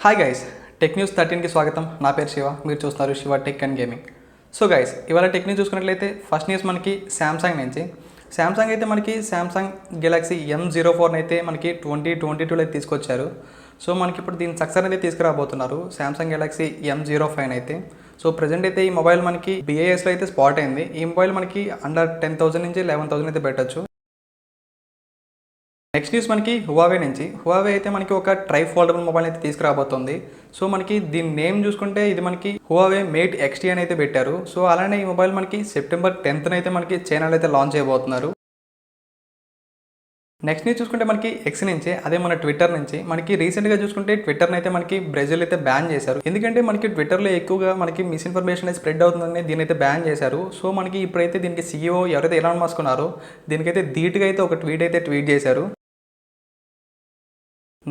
Hi guys, tech news 13కి స్వాగతం. నా పేరు శివ, మీరు చూస్తున్నారు Shiva tech and gaming. So guys, ఇవాళ టెక్ న్యూస్ చూసుకున్నట్లయితే ఫస్ట్ న్యూస్ మనకి శాంసంగ్ నుంచి. శాంసంగ్ అయితే మనకి శాంసంగ్ గెలాక్సీ M04 అయితే మనకి 2022లో అయితే తీసుకొచ్చారు. సో మనకి ఇప్పుడు దీని సక్సెస్ అయితే తీసుకురాబోతున్నారు శాంసంగ్ గెలాక్సీ M05 అయితే. సో ప్రజెంట్ అయితే ఈ మొబైల్ మనకి BISలో అయితే స్పాట్ అయింది. ఈ మొబైల్ మనకి అండర్ 10,000 నుంచి 11,000 అయితే పెట్టచ్చు. నెక్స్ట్ న్యూస్ మనకి హువావే నుంచి. హువావే అయితే మనకి ఒక ట్రై ఫోల్డబుల్ మొబైల్ అయితే తీసుకురాబోతుంది. సో మనకి దీని నేమ్ చూసుకుంటే ఇది మనకి హువావే మేట్ XT అని అయితే పెట్టారు. సో అలానే ఈ మొబైల్ మనకి సెప్టెంబర్ 10th అయితే మనకి చైనాలో అయితే లాంచ్ చేయబోతున్నారు. నెక్స్ట్ న్యూస్ చూసుకుంటే మనకి ఎక్స్ నుంచి, అదే మన ట్విట్టర్ నుంచి. మనకి రీసెంట్గా చూసుకుంటే ట్విట్టర్ని అయితే మనకి బ్రెజిల్ అయితే బ్యాన్ చేశారు. ఎందుకంటే మనకి ట్విట్టర్లో ఎక్కువగా మనకి మిస్ఇన్ఫర్మేషన్ అయితే స్ప్రెడ్ అవుతుందని దీని అయితే బ్యాన్ చేశారు. సో మనకి ఇప్పుడైతే దీనికి CEO ఎవరైతే ఎలాన్ మస్క్ ఉన్నారో దీనికైతే ధీటుగా అయితే ఒక ట్వీట్ చేశారు.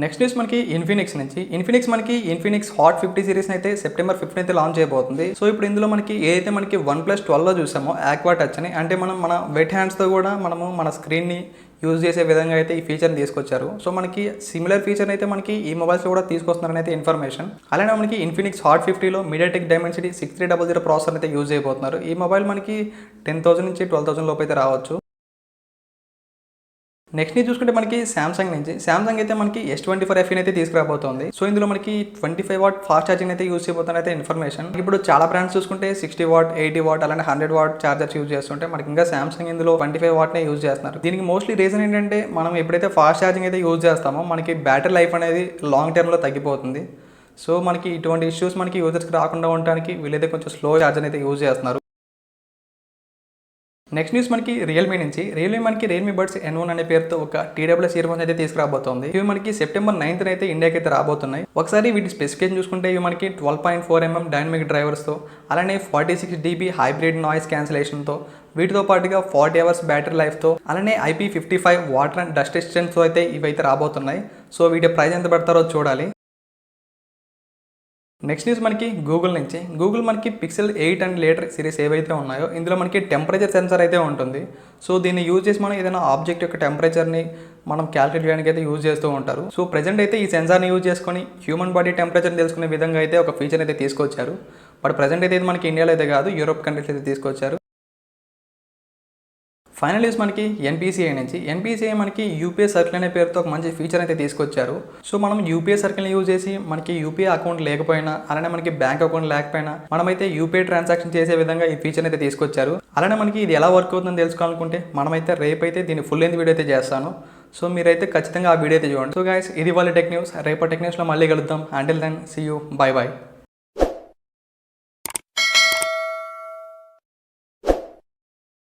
నెక్స్ట్ న్యూస్ మనకి ఇన్ఫినిక్స్ నుంచి. ఇన్ఫినిక్స్ హాట్ 50 సిరీస్ని అయితే సెప్టెంబర్ 5th అయితే లాంచ్ చేయబోతుంది. సో ఇప్పుడు ఇందులో మనకి ఏదైతే మనకి OnePlus 12లో చూసామో ఆక్వా టచ్ అని, అంటే మనం మన వెట్ హ్యాండ్స్తో కూడా మనము మన స్క్రీన్ని యూజ్ చేసే విధంగా అయితే ఈ ఫీచర్ని తీసుకొచ్చారు. సో మనకి సిమిలర్ ఫీచర్ అయితే మనకి ఈ మొబైల్స్లో కూడా తీసుకొస్తున్నారని అయితే ఇన్ఫర్మేషన్. అలానే మనకి ఇన్ఫినిక్స్ హాట్ 50లో MediaTek Dimensity 6300 ప్రాసెసర్ అయితే యూజ్ చేయబోతున్నారు. ఈ మొబైల్ మనకి 10,000 నుంచి 12,000 లోపు అయితే రావచ్చు. నెక్స్ట్ ని చూసుకుంటే మనకి శాంసంగ్ అయితే మనకి S24 అయితే తీసుకురాబోతోంది. సో ఇందులో మనకి 25W ఫాస్ట్ ఛార్జింగ్ అయితే యూజ్ చేయబోతున్నైతే ఇన్ఫర్మేషన్. ఇప్పుడు చాలా బ్రాండ్స్ చూసుకుంటే 60W 80W అలానే 100W ఛార్జర్స్ యూజ్ చేస్తుంటే మనకి ఇంకా శాంసంగ్ ఇందులో 25W యూజ్ చేస్తున్నారు. దీనికి మోస్ట్లీ రీజన్ ఏంటంటే మనం ఎప్పుడైతే ఫాస్ట్ ఛార్జింగ్ అయితే యూజ్ చేస్తామో మనకి బ్యాటరీ లైఫ్ అనేది లాంగ్ టర్మ్లో తగ్గిపోతుంది. సో మనకి ఇటువంటి ఇష్యూస్ మనకి యూజర్స్కి రాకుండా ఉండడానికి వీళ్ళైతే కొంచెం స్లో ఛార్జర్ అయితే యూజ్ చేస్తున్నారు. నెక్స్ట్ న్యూస్ మనకి రియల్మీ నుంచి. రియల్మీ బడ్స్ N1 అనే పేరుతో ఒక TWS ఇయర్ ఫోన్స్ అయితే తీసుకురాబోతోంది. ఇవి మనకి సెప్టెంబర్ 9th అయితే ఇండియాకి అయితే రాబోతున్నాయి. ఒకసారి వీటి స్పెసిఫికేషన్ చూసుకుంటే ఇవి మనకి 12.4mm డైనమిక్ డ్రైవర్స్తో, అలానే 46 dB హైబ్రిడ్ నాయిస్ క్యాన్సిలేషన్తో, వీటితో పాటుగా 40 hours బ్యాటరీ లైఫ్తో, అలానే IP55 వాటర్ అండ్ డస్ట్ రెసిస్టెన్స్తో అయితే ఇవైతే రాబోతున్నాయి. సో వీటి ప్రైస్ ఎంత పెడతారో చూడాలి. నెక్స్ట్ న్యూస్ మనకి గూగుల్ నుంచి. మనకి Pixel 8 అండ్ లేటర్ సిరీస్ ఏవైతే ఉన్నాయో ఇందులో మనకి టెంపరేచర్ సెన్సార్ అయితే ఉంటుంది. సో దీన్ని యూజ్ చేసి మనం ఏదైనా ఆబ్జెక్ట్ యొక్క టెంపరేచర్ని మనం క్యాలిక్యులేట్ చేయడానికి అయితే యూజ్ చేస్తూ ఉంటారు. సో ప్రజెంట్ అయితే ఈ సెన్సార్ని యూజ్ చేసుకొని హ్యూమన్ బాడీ టెంపరేచర్ని తెలుసుకునే విధంగా అయితే ఒక ఫీచర్ అయితే తీసుకొచ్చారు. బట్ ప్రజెంట్ అయితే ఇది మనకి ఇండియాలో అయితే కాదు, యూరోప్ కంట్రీస్ అయితే తీసుకొచ్చారు. ఫైనల్ న్యూస్ మనకి NPCI నుంచి. NPCI మనకి UPI సర్కిల్ అనే పేరుతో ఒక మంచి ఫీచర్ అయితే తీసుకొచ్చారు. సో మనం UPI సర్కిల్ని యూజ్ చేసి మనకి UPI అకౌంట్ లేకపోయినా, అలానే మనకి బ్యాంక్ అకౌంట్ లేకపోయినా మనమైతే UPI ట్రాన్సాక్షన్ చేసే విధంగా ఈ ఫీచర్ అయితే తీసుకొచ్చారు. అలానే మనకి ఇది ఎలా వర్క్ అవుతుందని తెలుసుకోవాలనుకుంటే మనమైతే రేపైతే దీన్ని ఫుల్ లెంత్ వీడియో అయితే చేస్తాను. సో మీరైతే ఖచ్చితంగా ఆ వీడియో అయితే చూడండి. సో గైస్, ఇది వాళ్ళ టెక్ న్యూస్. రేపటి టెక్ న్యూస్లో మళ్ళీ కలుద్దాం. Until then see you, by.